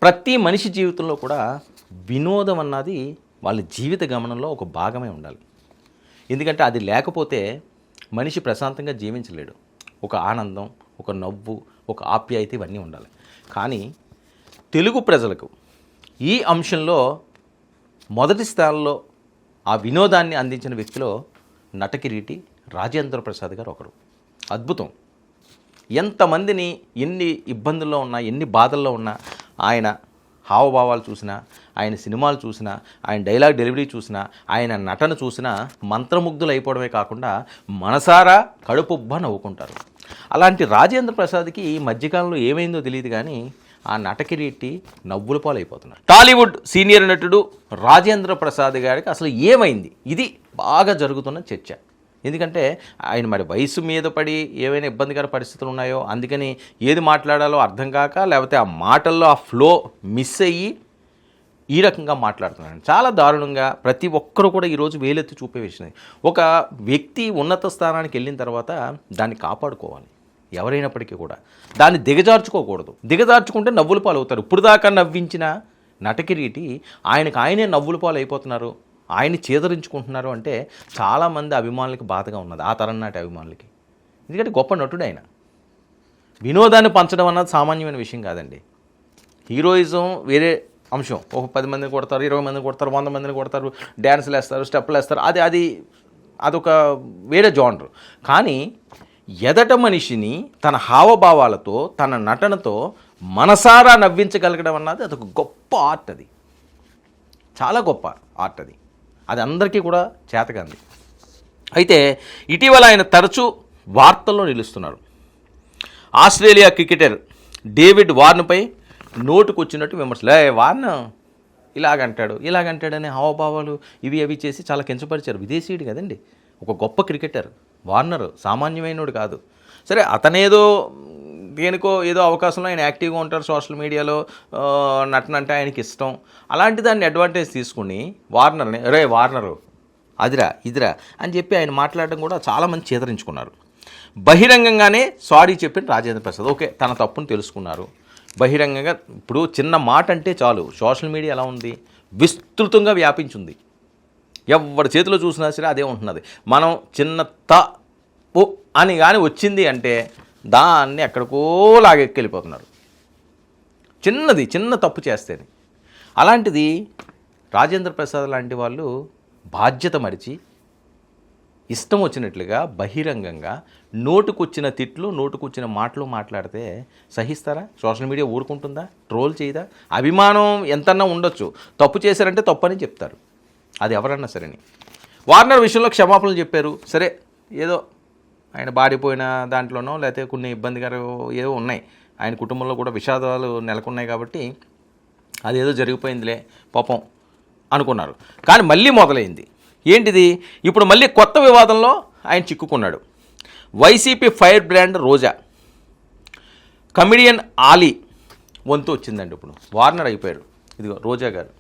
ప్రతి మనిషి జీవితంలో కూడా వినోదం అన్నది వాళ్ళ జీవిత గమనంలో ఒక భాగమే ఉండాలి. ఎందుకంటే అది లేకపోతే మనిషి ప్రశాంతంగా జీవించలేడు. ఒక ఆనందం, ఒక నవ్వు, ఒక ఆప్యాయత ఇవన్నీ ఉండాలి. కానీ తెలుగు ప్రజలకు ఈ అంశంలో మొదటి స్థానంలో ఆ వినోదాన్ని అందించిన వ్యక్తిలో నటకిరీటి రాజేంద్ర ప్రసాద్ గారు ఒకరు. అద్భుతం. ఎంతమందిని ఎన్ని ఇబ్బందుల్లో ఉన్నా, ఎన్ని బాధల్లో ఉన్నా ఆయన హావభావాలు చూసినా, ఆయన సినిమాలు చూసినా, ఆయన డైలాగ్ డెలివరీ చూసినా, ఆయన నటన చూసినా మంత్రముగ్ధులు అయిపోవడమే కాకుండా మనసారా కడుపుబ్బ నవ్వుకుంటారు. అలాంటి రాజేంద్ర ప్రసాద్కి ఈ మధ్యకాలంలో ఏమైందో తెలియదు కానీ ఆ నటకిరీటి నవ్వుల పాలైపోతున్నారు. టాలీవుడ్ సీనియర్ నటుడు రాజేంద్ర ప్రసాద్ గారికి అసలు ఏమైంది? ఇది బాగా జరుగుతున్న చర్చ. ఎందుకంటే ఆయన మరి వయసు మీద పడి ఏవైనా ఇబ్బందికర పరిస్థితులు ఉన్నాయో, అందుకని ఏది మాట్లాడాలో అర్థం కాక, లేకపోతే ఆ మాటల్లో ఆ ఫ్లో మిస్ అయ్యి ఈ రకంగా మాట్లాడుతున్నాడు. చాలా దారుణంగా ప్రతి ఒక్కరు కూడా ఈరోజు వేలెత్తి చూపే విషయం. ఒక వ్యక్తి ఉన్నత స్థానానికి వెళ్ళిన తర్వాత దాన్ని కాపాడుకోవాలి. ఎవరైనప్పటికీ కూడా దాన్ని దిగజార్చుకోకూడదు. దిగజార్చుకుంటే నవ్వుల పాలు అవుతారు. ఇప్పుడు దాకా నవ్వించిన నటకిరీటి ఆయనకు ఆయనే నవ్వుల పాలు అయిపోతున్నారు, ఆయన్ని చేదరించుకుంటున్నారు అంటే చాలామంది అభిమానులకి బాధగా ఉన్నది, ఆ తరం నాటి అభిమానులకి. ఎందుకంటే గొప్ప నటుడు ఆయన. వినోదాన్ని పంచడం అన్నది సామాన్యమైన విషయం కాదండి. హీరోయిజం వేరే అంశం. ఒక 10 మందిని కొడతారు, 20 మందిని కొడతారు, 100 మందిని కొడతారు, డ్యాన్సులు వేస్తారు, స్టెప్పులు వేస్తారు, అదొక వేరే జానర్. కానీ ఎదట మనిషిని తన హావభావాలతో, తన నటనతో మనసారా నవ్వించగలగడం అన్నది అదొక గొప్ప ఆర్ట్. అది చాలా గొప్ప ఆర్ట్. అది అందరికీ కూడా చేతకంది. అయితే ఇటీవల ఆయన తరచూ వార్తల్లో నిలుస్తున్నారు. ఆస్ట్రేలియా క్రికెటర్ డేవిడ్ వార్న్పై నోటుకొచ్చినట్టు విమర్శలు. వార్న్ ఇలాగంటాడని హావభావాలు ఇవి చేసి చాలా కించపరిచారు. విదేశీయుడు కదండి, ఒక గొప్ప క్రికెటర్ వార్నర్, సామాన్యమైనడు కాదు. సరే, అతనేదో దేనికో ఏదో అవకాశంలో ఆయన యాక్టివ్గా ఉంటారు సోషల్ మీడియాలో, నటన అంటే ఆయనకి ఇష్టం. అలాంటి దాన్ని అడ్వాంటేజ్ తీసుకుని వార్నర్ని వార్నరు ఇదిరా అని చెప్పి ఆయన మాట్లాడడం కూడా చాలామంది చేదరించుకున్నారు. బహిరంగంగానే సారీ చెప్పిన రాజేంద్ర ప్రసాద్ ఓకే, తన తప్పును తెలుసుకున్నారు. బహిరంగంగా ఇప్పుడు చిన్న మాట అంటే చాలు, సోషల్ మీడియా ఎలా ఉంది, విస్తృతంగా వ్యాపించింది. ఎవరి చేతిలో చూసినా సరే అదే ఉంటున్నది. మనం చిన్న తప్పు అని కానీ వచ్చింది అంటే దాన్ని ఎక్కడికో లాగెక్కెళ్ళిపోతున్నారు, చిన్న తప్పు చేస్తేనే. అలాంటిది రాజేంద్ర ప్రసాద్ లాంటి వాళ్ళు బాధ్యత మరిచి ఇష్టం వచ్చినట్లుగా బహిరంగంగా నోటుకొచ్చిన తిట్లు, నోటుకొచ్చిన మాటలు మాట్లాడితే సహిస్తారా? సోషల్ మీడియా ఊరుకుంటుందా? ట్రోల్ చేయదా? అభిమానం ఎంతన్నా ఉండొచ్చు, తప్పు చేశారంటే తప్పని చెప్తారు, అది ఎవరన్నా సరేని. వార్నర్ విషయంలో క్షమాపణలు చెప్పారు. సరే, ఏదో ఆయన బాడిపోయిన దాంట్లోనో లేకపోతే కొన్ని ఇబ్బందికర ఏవో ఉన్నాయి, ఆయన కుటుంబంలో కూడా విషాదాలు నెలకొన్నాయి కాబట్టి అదేదో జరిగిపోయిందిలే పాపం అనుకున్నారు. కానీ మళ్ళీ మొదలైంది. ఏంటిది? ఇప్పుడు మళ్ళీ కొత్త వివాదంలో ఆయన చిక్కుకున్నాడు. వైసీపీ ఫైర్ బ్రాండ్ రోజా, కమిడియన్ ఆలీ వంతు వచ్చిందండి. ఇప్పుడు వార్నర్ అయిపోయాడు. ఇదిగో రోజా గారు,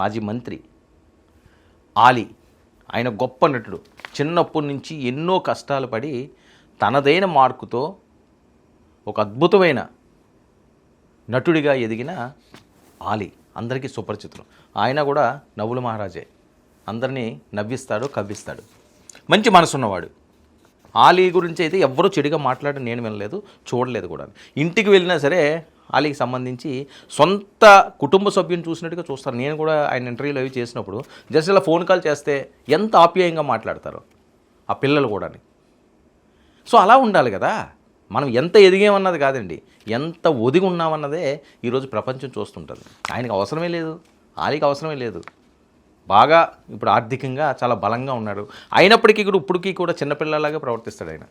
మాజీ మంత్రి ఆలీ, ఆయన గొప్ప నటుడు. చిన్నప్పటి నుంచి ఎన్నో కష్టాలు పడి తనదైన మార్కుతో ఒక అద్భుతమైన నటుడిగా ఎదిగిన ఆలీ అందరికీ సుపరిచితులు. ఆయన కూడా నవ్వుల మహారాజే, అందరినీ నవ్విస్తాడు, కవ్విస్తాడు, మంచి మనసున్నవాడు. ఆలీ గురించి అయితే ఎవ్వరూ చెడుగా మాట్లాడడం నేను వినలేదు, చూడలేదు కూడా. ఇంటికి వెళ్ళినా సరే ఆలీకి సంబంధించి సొంత కుటుంబ సభ్యుని చూసినట్టుగా చూస్తారు. నేను కూడా ఆయన ఇంటర్వ్యూలు అవి చేసినప్పుడు జస్ట్ ఇలా ఫోన్ కాల్ చేస్తే ఎంత ఆప్యాయంగా మాట్లాడతారో ఆ పిల్లలు కూడా. సో అలా ఉండాలి కదా. మనం ఎంత ఎదిగామన్నది కాదండి, ఎంత ఒదిగి ఉన్నామన్నదే ఈరోజు ప్రపంచం చూస్తుంటుంది. ఆయనకు అవసరమే లేదు, ఆలీకి అవసరమే లేదు. బాగా ఇప్పుడు ఆర్థికంగా చాలా బలంగా ఉన్నాడు. అయినప్పటికీ కూడా ఇప్పటికీ కూడా చిన్నపిల్లలాగా ప్రవర్తిస్తాడు ఆయన.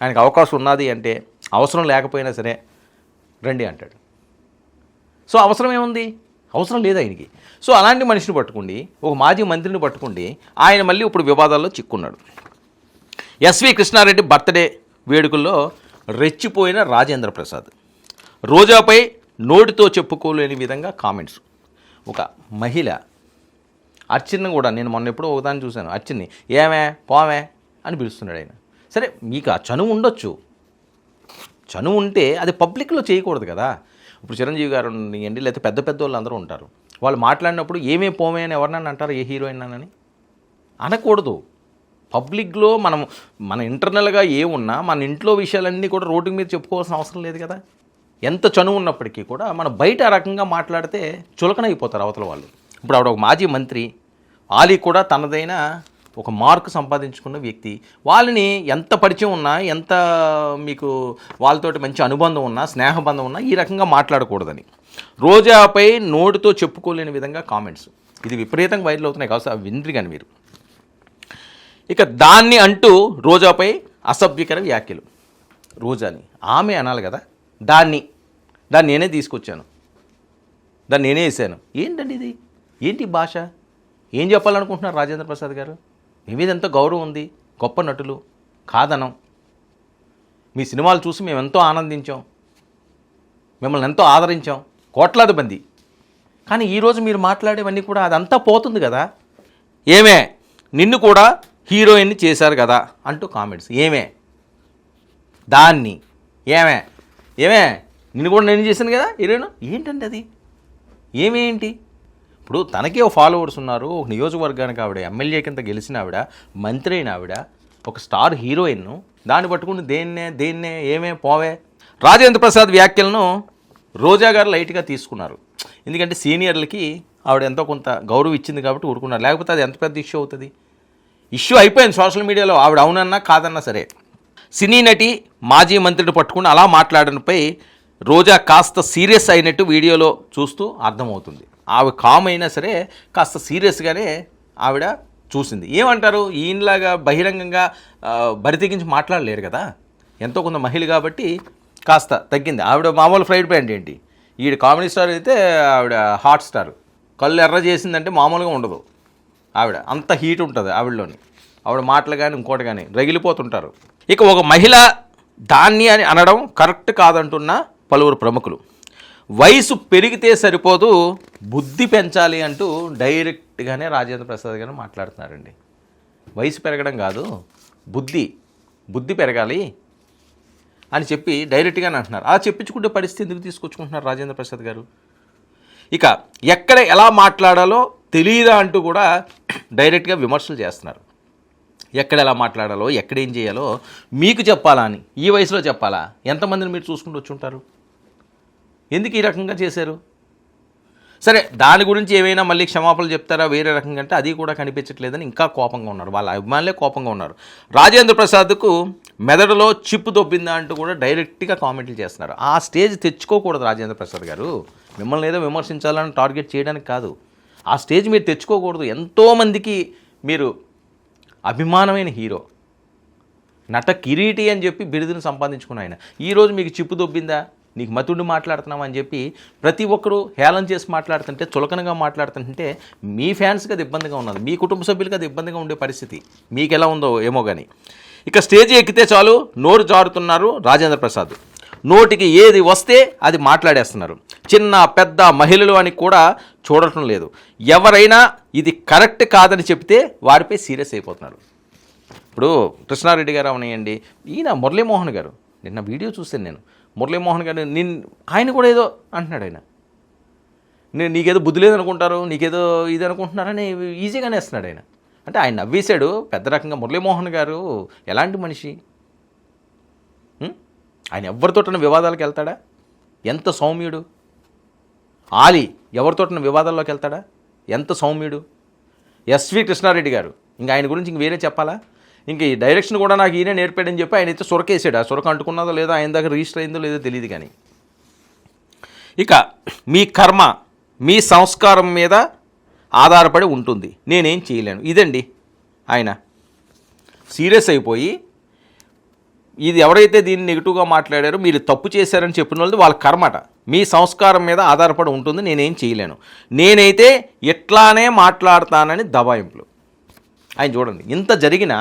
ఆయనకు అవకాశం ఉన్నది అంటే అవసరం లేకపోయినా సరే రండి అంటాడు. సో అవసరం ఏముంది? అవసరం లేదు ఆయనకి. సో అలాంటి మనిషిని పట్టుకోండి, ఒక మాజీ మంత్రిని పట్టుకోండి, ఆయన మళ్ళీ ఇప్పుడు వివాదాల్లో చిక్కున్నాడు. ఎస్వి కృష్ణారెడ్డి బర్త్డే వేడుకల్లో రెచ్చిపోయిన రాజేంద్ర ప్రసాద్, రోజాపై నోటితో చెప్పుకోలేని విధంగా కామెంట్స్. ఒక మహిళ అర్చన కూడా, నేను మొన్న ఎప్పుడో ఒకదాన్ని చూశాను, అర్చన్ని ఏమే పోమే అని పిలుస్తున్నాడు ఆయన. సరే, మీకు ఆ చనువు ఉండొచ్చు, చనువు ఉంటే అది పబ్లిక్లో చేయకూడదు కదా. ఇప్పుడు చిరంజీవి గారు ఉన్నాయండి, లేకపోతే పెద్ద పెద్ద వాళ్ళు అందరూ ఉంటారు. వాళ్ళు మాట్లాడినప్పుడు ఏమే పోమే అని ఎవరినైనా అంటారు ఏ హీరోయిన్ అని? అనకూడదు. పబ్లిక్లో మన ఇంటర్నల్గా ఏమున్నా మన ఇంట్లో విషయాలన్నీ కూడా రోడ్డు మీద చెప్పుకోవాల్సిన అవసరం లేదు కదా. ఎంత చనువు ఉన్నప్పటికీ కూడా మనం బయట ఆ రకంగా మాట్లాడితే చులకన అయిపోతారు అవతల వాళ్ళు. ఇప్పుడు ఆవిడ ఒక మాజీ మంత్రి, ఆలీ కూడా తనదైన ఒక మార్కు సంపాదించుకున్న వ్యక్తి. వాళ్ళని ఎంత పరిచయం ఉన్నా, ఎంత మీకు వాళ్ళతోటి మంచి అనుబంధం ఉన్నా, స్నేహబంధం ఉన్నా ఈ రకంగా మాట్లాడకూడదని రోజాపై నోటితో చెప్పుకోలేని విధంగా కామెంట్స్ ఇది విపరీతంగా వైరల్ అవుతున్నాయి. కావచ్చు వినరు కానీ మీరు. ఇక దాన్ని అంటూ రోజాపై అసభ్యకర వ్యాఖ్యలు. రోజాని ఆమె అనాలి కదా, దాన్ని నేనే తీసుకొచ్చాను, దాన్ని నేనే వేసాను. ఏంటండి ఇది? ఏంటి భాష? ఏం చెప్పాలనుకుంటున్నారు రాజేంద్ర ప్రసాద్ గారు? మీ మీద ఎంతో గౌరవం ఉంది, గొప్ప నటులు, కాదనం. మీ సినిమాలు చూసి మేము ఎంతో ఆనందించాం, మిమ్మల్ని ఎంతో ఆదరించాం, కోట్లాది మంది. కానీ ఈరోజు మీరు మాట్లాడేవన్నీ కూడా అదంతా పోతుంది కదా. ఏమే నిన్ను కూడా హీరోయిన్ని చేశారు కదా అంటూ కామెంట్స్. ఏమే దాన్ని ఏమే నిన్ను కూడా నేను చేశాను కదా హీరోయిన్. ఏంటండి అది? ఏమేంటి? ఇప్పుడు తనకే ఒక ఫాలోవర్స్ ఉన్నారు, ఒక నియోజకవర్గానికి ఆవిడ ఎమ్మెల్యే కింద గెలిచిన ఆవిడ, మంత్రి అయిన ఆవిడ, ఒక స్టార్ హీరోయిన్. దాన్ని పట్టుకుని దేన్నే ఏమే పోవే. రాజేంద్ర ప్రసాద్ వ్యాఖ్యలను రోజా గారు లైట్గా తీసుకున్నారు. ఎందుకంటే సీనియర్లకి ఆవిడ ఎంతో కొంత గౌరవం ఇచ్చింది కాబట్టి ఊరుకున్నారు. లేకపోతే అది ఎంత పెద్ద ఇష్యూ అవుతుంది. ఇష్యూ అయిపోయింది సోషల్ మీడియాలో, ఆవిడ అవునన్నా కాదన్నా సరే. సినీ నటి మాజీ మంత్రిని పట్టుకుని అలా మాట్లాడడంపై రోజా కాస్త సీరియస్ అయినట్టు వీడియోలో చూస్తూ అర్థమవుతుంది. ఆవిడ కామ్ అయినా సరే కాస్త సీరియస్గానే ఆవిడ చూసింది. ఏమంటారు, ఈయనలాగా బహిరంగంగా బరితెగించి మాట్లాడలేరు కదా. ఎంతో కొంత మహిళ కాబట్టి కాస్త తగ్గింది. ఆవిడ మామూలు ఫ్రైడ్ ప్యాంట్ ఏంటి, ఈవిడ కామెడీ స్టార్ అయితే ఆవిడ హాట్ స్టార్. కళ్ళు ఎర్ర చేసిందంటే మామూలుగా ఉండదు. ఆవిడ అంత హీట్ ఉంటుంది ఆవిడలోని. ఆవిడ మాటలు కానీ ఇంకోటి కానీ రగిలిపోతుంటారు. ఇక ఒక మహిళ దాన్ని అని అనడం కరెక్ట్ కాదంటున్న పలువురు ప్రముఖులు. వయసు పెరిగితే సరిపోదు, బుద్ధి పెంచాలి అంటూ డైరెక్ట్గానే రాజేంద్ర ప్రసాద్ గారు మాట్లాడుతున్నారండి. వయసు పెరగడం కాదు, బుద్ధి పెరగాలి అని చెప్పి డైరెక్ట్గానే అంటున్నారు. అలా చెప్పించుకుంటే పరిస్థితి ఎందుకు తీసుకొచ్చుకుంటున్నారు రాజేంద్ర ప్రసాద్ గారు? ఇక ఎక్కడ ఎలా మాట్లాడాలో తెలియదా అంటూ కూడా డైరెక్ట్గా విమర్శలు చేస్తున్నారు. ఎక్కడ ఎలా మాట్లాడాలో, ఎక్కడేం చేయాలో మీకు చెప్పాలా అని. ఈ వయసులో చెప్పాలా? ఎంతమందిని మీరు చూసుకుంటూ వచ్చి ఉంటారు? ఎందుకు ఈ రకంగా చేశారు? సరే, దాని గురించి ఏమైనా మళ్ళీ క్షమాపణలు చెప్తారా వేరే రకంగా అంటే అది కూడా కనిపించట్లేదని ఇంకా కోపంగా ఉన్నారు. వాళ్ళ అభిమానులే కోపంగా ఉన్నారు. రాజేంద్ర ప్రసాద్కు మెదడులో చిప్పు దొబ్బిందా అంటూ కూడా డైరెక్ట్గా కామెంట్లు చేస్తున్నారు. ఆ స్టేజ్ తెచ్చుకోకూడదు రాజేంద్ర ప్రసాద్ గారు. మిమ్మల్ని ఏదో విమర్శించాలని టార్గెట్ చేయడానికి కాదు, ఆ స్టేజ్ మీరు తెచ్చుకోకూడదు. ఎంతోమందికి మీరు అభిమానమైన హీరో, నట కిరీటి అని చెప్పి బిరుదును సంపాదించుకున్న ఆయన ఈరోజు మీకు చిప్పు దొబ్బిందా, నీకు మతుండి మాట్లాడుతున్నామని చెప్పి ప్రతి ఒక్కరూ హేళన చేసి మాట్లాడుతుంటే, చులకనగా మాట్లాడుతుంటే మీ ఫ్యాన్స్కి అది ఇబ్బందిగా ఉన్నది, మీ కుటుంబ సభ్యులకి అది ఇబ్బందిగా ఉండే పరిస్థితి. మీకు ఎలా ఉందో ఏమో కానీ. ఇక స్టేజ్ ఎక్కితే చాలు నోరు జారుతున్నారు రాజేంద్ర ప్రసాద్. నోటికి ఏది వస్తే అది మాట్లాడేస్తున్నారు. చిన్న పెద్ద మహిళలు అని కూడా చూడటం లేదు. ఎవరైనా ఇది కరెక్ట్ కాదని చెప్తే వారిపై సీరియస్ అయిపోతున్నారు. ఇప్పుడు కృష్ణారెడ్డి గారు అవనియండి, ఈయన మురళీమోహన్ గారు, నిన్న వీడియో చూశాను నేను. మురళీమోహన్ గారు ఆయన కూడా ఏదో అంటున్నాడు. ఆయన నీకేదో బుద్ధి లేదనుకుంటారు, నీకేదో ఇది అనుకుంటున్నారని ఈజీగానే వేస్తున్నాడు ఆయన. అంటే ఆయన నవ్వేశాడు పెద్ద రకంగా. మురళీమోహన్ గారు ఎలాంటి మనిషి? ఆయన ఎవరితోటన వివాదాలకు వెళ్తాడా? ఎంత సౌమ్యుడు. ఆలీ ఎవరితోటన వివాదాల్లోకి వెళ్తాడా? ఎంత సౌమ్యుడు. ఎస్వి కృష్ణారెడ్డి గారు, ఇంకా ఆయన గురించి ఇంక వేరే చెప్పాలా? ఇంక ఈ డైరెక్షన్ కూడా నాకు ఈయనే నేర్పాడని చెప్పి ఆయన అయితే సొరకేసాడు. ఆ సొరక అంటుకున్నదో లేదో, ఆయన దగ్గర రిజిస్టర్ అయిందో లేదో తెలియదు. కానీ ఇక మీ కర్మ మీ సంస్కారం మీద ఆధారపడి ఉంటుంది, నేనేం చేయలేను. ఇదండి ఆయన సీరియస్ అయిపోయి, ఇది ఎవరైతే దీన్ని నెగిటివ్గా మాట్లాడారో, మీరు తప్పు చేశారని చెప్పిన వాళ్ళది వాళ్ళ కర్మట. మీ సంస్కారం మీద ఆధారపడి ఉంటుంది, నేనేం చేయలేను, నేనైతే ఎట్లానే మాట్లాడతానని దబాయింపులు. ఆయన చూడండి, ఇంత జరిగినా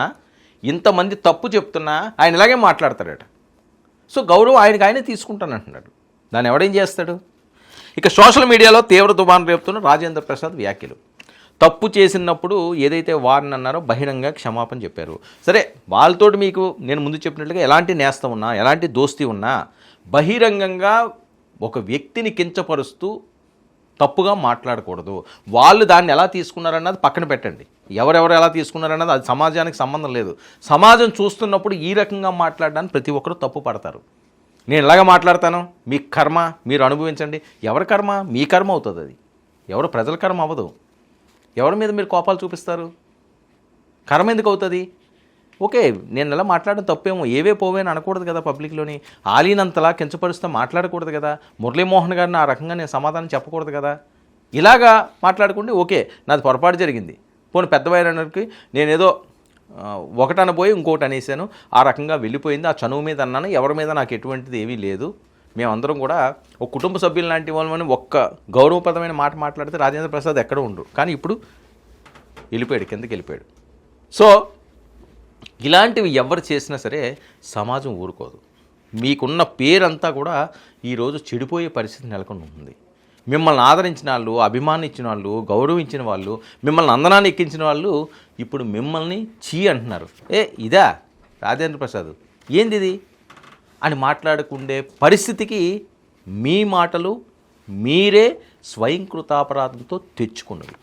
ఇంతమంది తప్పు చెప్తున్నా ఆయన ఇలాగే మాట్లాడతాడట. సో గౌరవం ఆయనకు తీసుకుంటానంటున్నాడు. దాన్ని ఎవడేం చేస్తాడు? ఇక సోషల్ మీడియాలో తీవ్ర దుమారం రేపుతున్న రాజేంద్ర ప్రసాద్ వ్యాఖ్యలు. తప్పు చేసినప్పుడు ఏదైతే వారిని అన్నారో బహిరంగ క్షమాపణ చెప్పారు. సరే, వాళ్ళతోటి మీకు నేను ముందు చెప్పినట్లుగా ఎలాంటి నేస్తం ఉన్నా, ఎలాంటి దోస్తీ ఉన్నా బహిరంగంగా ఒక వ్యక్తిని కించపరుస్తూ తప్పుగా మాట్లాడకూడదు. వాళ్ళు దాన్ని ఎలా తీసుకున్నారన్నది పక్కన పెట్టండి. ఎవరెవరు ఎలా తీసుకున్నారన్నది అది సమాజానికి సంబంధం లేదు. సమాజం చూస్తున్నప్పుడు ఈ రకంగా మాట్లాడడానికి ప్రతి ఒక్కరూ తప్పు పడతారు. నేను ఇలాగ మాట్లాడతాను, మీ కర్మ మీరు అనుభవించండి. ఎవరి కర్మ? మీ కర్మ అవుతుంది. అది ఎవరు ప్రజల కర్మ అవ్వదు. ఎవరి మీద మీరు కోపాలు చూపిస్తారు? కర్మ ఎందుకు అవుతుంది? ఓకే, నేను ఇలా మాట్లాడడం తప్పేమో, ఏవే పోవే అని అనకూడదు కదా. పబ్లిక్లోని ఆలీనంతలా కించపరుస్తూ మాట్లాడకూడదు కదా. మురళీమోహన్ గారిని ఆ రకంగా నేను సమాధానం చెప్పకూడదు కదా. ఇలాగా మాట్లాడుకుంటే ఓకే, నాది పొరపాటు జరిగింది. పోనీ పెద్దవారికి నేనేదో ఒకటి అనబోయి ఇంకోటి అనేసాను, ఆ రకంగా వెళ్ళిపోయింది. ఆ చనువు మీద అన్నాను, ఎవరి మీద నాకు ఎటువంటిది ఏమీ లేదు. మేమందరం కూడా ఒక కుటుంబ సభ్యులు లాంటి వాళ్ళని ఒక్క గౌరవప్రదమైన మాట మాట్లాడితే రాజేంద్ర ప్రసాద్ ఎక్కడ ఉండు. కానీ ఇప్పుడు వెళ్ళిపోయాడు, కిందకి వెళ్ళిపోయాడు. సో ఇలాంటివి ఎవరు చేసినా సరే సమాజం ఊరుకోదు. మీకున్న పేరంతా కూడా ఈరోజు చెడిపోయే పరిస్థితి నెలకొని ఉంటుంది. మిమ్మల్ని ఆదరించిన వాళ్ళు, అభిమానించిన వాళ్ళు, గౌరవించిన వాళ్ళు, మిమ్మల్ని అందనాన్ని ఎక్కించిన వాళ్ళు ఇప్పుడు మిమ్మల్ని చీ అంటున్నారు. ఇదా రాజేంద్ర ప్రసాద్ ఏంది ఇది అని మాట్లాడుకుండే పరిస్థితికి మీ మాటలు మీరే స్వయంకృతాపరాధంతో తెచ్చుకున్నవి.